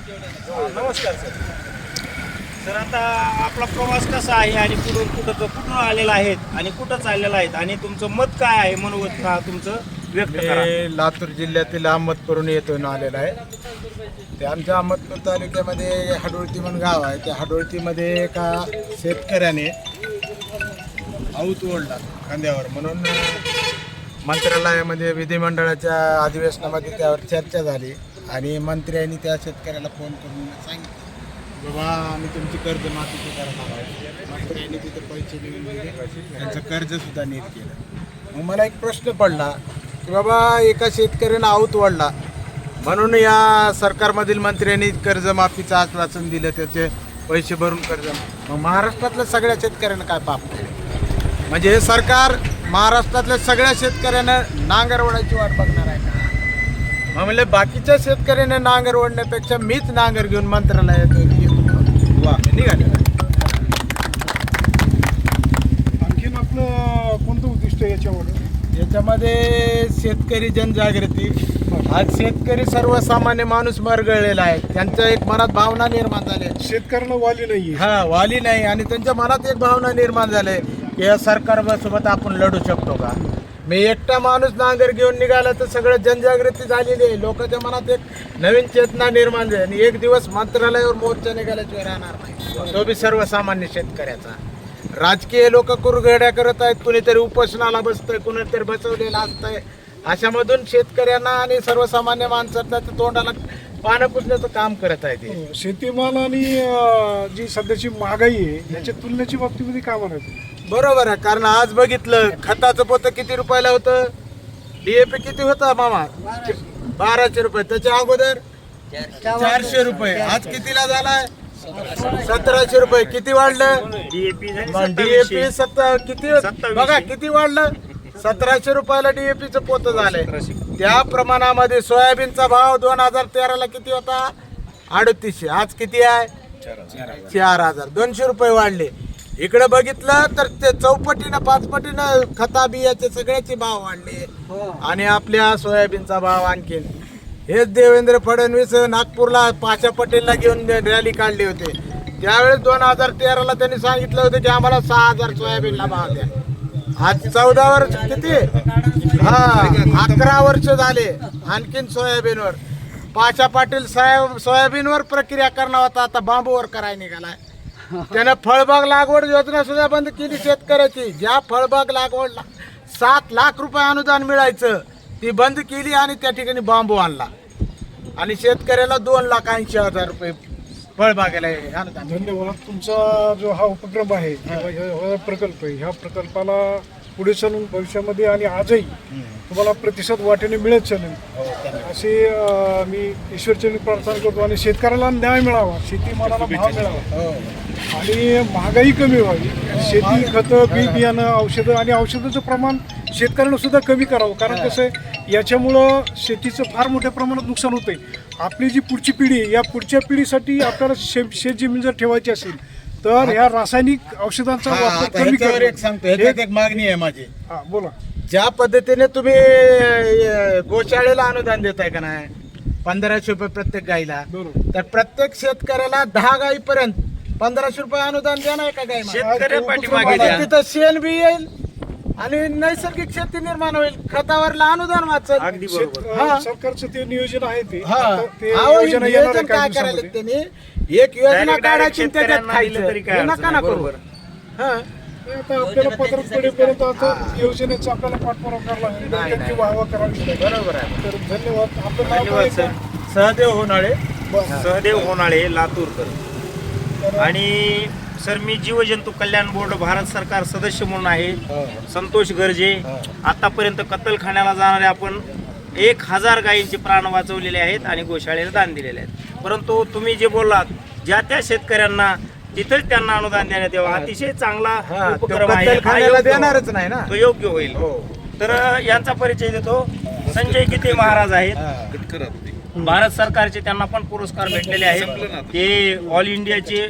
नमस्कार sir. Sir आता आपला प्रवास कसा आहे आणि कुठून आलेला आहेत आणि कुठं चाललेला आहेत आणि तुमचं मत काय आहे मनोगत का तुमचं व्यक्त करा. मी लातूर जिल्ह्यातील अहमदपूरहून येथून आलेला आहे. ते आमच्या अहमदपूर तालुक्यामध्ये हाडोळती म्हणून गाव आहे. त्या हाडोळतीमध्ये एका शेतकऱ्याने आऊत ओढला खांद्यावर म्हणून मंत्रालयामध्ये विधिमंडळाच्या अधिवेशनामध्ये त्यावर चर्चा झाली आणि मंत्र्यांनी त्या शेतकऱ्याला फोन करून सांगितलं बाबा आम्ही तुमची कर्जमाफी करणार आहोत. मंत्र्यांनी तिथे पैसे देऊन दिले, त्यांचं कर्जसुद्धा नील केलं. मग मला एक प्रश्न पडला की बाबा एका शेतकऱ्यानं आऊत ओढला म्हणून या सरकारमधील मंत्र्यांनी कर्जमाफीचं आश्वासन दिलं, त्याचे पैसे भरून कर्ज. मग महाराष्ट्रातल्या सगळ्या शेतकऱ्यांना काय पाप केलं? म्हणजे हे सरकार महाराष्ट्रातल्या सगळ्या शेतकऱ्यांना नांगर ओढायची वाट बघणार आहे का? मग म्हणजे बाकीच्या शेतकऱ्यांना नांगर ओढण्यापेक्षा मीच नांगर घेऊन मंत्रालयात निघाले. आणखीन आपलं कोणतं उद्दिष्ट आहे याच्यामध्ये शेतकरी जनजागृती. आज शेतकरी सर्वसामान्य माणूस मरगळलेला आहे. त्यांच्या एक मनात भावना निर्माण झाली. शेतकऱ्यांना वाली नाही वाली नाही आणि त्यांच्या मनात एक भावना निर्माण झाली की या सरकारसोबत आपण लढू शकतो का? मी एकटा माणूस नांगर घेऊन निघाला तर सगळं जनजागृती झालेली आहे. लोकांच्या मनात एक नवीन चेतना निर्माण झाली आणि एक दिवस मंत्रालयावर मोर्चा निघाल्याशिवाय राहणार नाही, तो बी सर्वसामान्य शेतकऱ्याचा. राजकीय लोक कुरघड्या करत आहेत, कुणीतरी उपोषणाला बसतंय, कुणीतरी बसवलेलं असतंय. अशामधून शेतकऱ्यांना आणि सर्वसामान्य माणसाच्या तोंडाला पानं पुसण्याचं काम करत आहे ते. शेतीमाल आणि जी सध्याची महागाई आहे याच्या तुलनेची बाबतीमध्ये काय म्हणायचं? बरोबर आहे, कारण आज बघितलं खताचं पोतं किती रुपयाला होतं, DAP किती होता मामा? 1200 रुपये. त्याच्या अगोदर 400 रुपये. आज कितीला झालाय? 1700 रुपये. किती वाढलं? DAP किती बघा किती वाढलं? 1700 रुपयाला DAPचं पोतं झालंय. त्या प्रमाणामध्ये सोयाबीनचा भाव 2013ला किती होता? 3800. आज किती आहे? 4000. 200 रुपये वाढले. इकडे बघितलं तर ते चौपटीनं 5पटीनं खता बियाचे सगळ्याचे भाव वाढले आणि आपल्या सोयाबीनचा भाव आणखीन. हेच देवेंद्र फडणवीस नागपूरला पाशा पटेलला घेऊन रॅली काढली होती. त्यावेळेस 2013ला त्यांनी सांगितलं होतं की आम्हाला 6000 सोयाबीनला भाव द्या. आज 14 वर्ष किती? 11 वर्ष झाले आणखीन सोयाबीनवर. पाशा पाटील साहेब सोयाबीनवर प्रक्रिया करणार होता, आता बांबूवर करायला निघालाय. त्यानं फळबाग लागवड योजना सुद्धा बंद केली शेतकऱ्याची. ज्या फळबाग लागवडला 7 लाख रुपये अनुदान मिळायचं ती बंद केली आणि त्या ठिकाणी बांबू आणला आणि शेतकऱ्याला 2,80,000 रुपये फळबागेला अनुदान. धन्यवाद. तुमचा जो हा उपक्रम आहे, हा प्रकल्प आहे, ह्या प्रकल्पाला पुढे चालून भविष्यामध्ये आणि आजही तुम्हाला प्रतिसाद वाटेने मिळत चालेल अशी मी ईश्वरचरणी प्रार्थना करतो. आणि शेतकऱ्याला न्याय मिळावा, शेतीमालाला भाव मिळावा आणि महागाई कमी व्हावी. शेती खतं, बी बियाणं, औषधं आणि औषधाचं प्रमाण शेतकऱ्यांना सुद्धा कमी करावं. कारण कसं आहे, याच्यामुळं शेतीचं फार मोठ्या प्रमाणात नुकसान होतंय. आपली जी पुढची पिढी, या पुढच्या पिढीसाठी आपल्याला शेतजमीन जर ठेवायची असेल तर ह्या रासायनिक औषधांचा वापर कमी सांगतो. एक मागणी आहे माझी. बोला. ज्या पद्धतीने तुम्ही गोशाळेला अनुदान देताय का नाही, 1500 रुपये प्रत्येक गाईला, तर प्रत्येक शेतकऱ्याला 10 गाईपर्यंत 1500 रुपये अनुदान देणार का गाय? तिथं शेण बी येईल आणि नैसर्गिक शेती निर्माण होईल, खतावरला अनुदान वाचेल. अगदी बरोबर. सरकारचं ते नियोजन आहे. ते नियोजन काय करायला त्यांनी एक योजना काढायची त्याच्यात खायचं नका ना करू. आता आपल्याला पत्र पडेपर्यंत आता योजनेचा आपल्याला पाठपुरावा करावा लागेल, त्यांची वाहवा करावी. बरोबर आहे. तर धन्यवाद. आपलं नाव धन्यवाद काय? सर. सहदेव होनाळे लातूरकर. आणि सर मी जीवजंतू कल्याण बोर्ड भारत सरकार सदस्य म्हणून आहे. संतोष गर्जे. आतापर्यंत कत्तलखान्याला जाणारे आपण 1000 गायींचे प्राण वाचवलेले आहेत आणि गोशाळेला दान दिलेले आहेत. परंतु तुम्ही जे बोललात ज्या त्या शेतकऱ्यांना तिथेच त्यांना अनुदान देण्यात यावं, अतिशय चांगला उपक्रम आहे. देणारच नाही ना, तो योग्य होईल. तर यांचा परिचय देतो. संजय गीते महाराज आहेत, भारत सरकारचे त्यांना पण पुरस्कार भेटलेले आहेत. ते ऑल इंडियाचे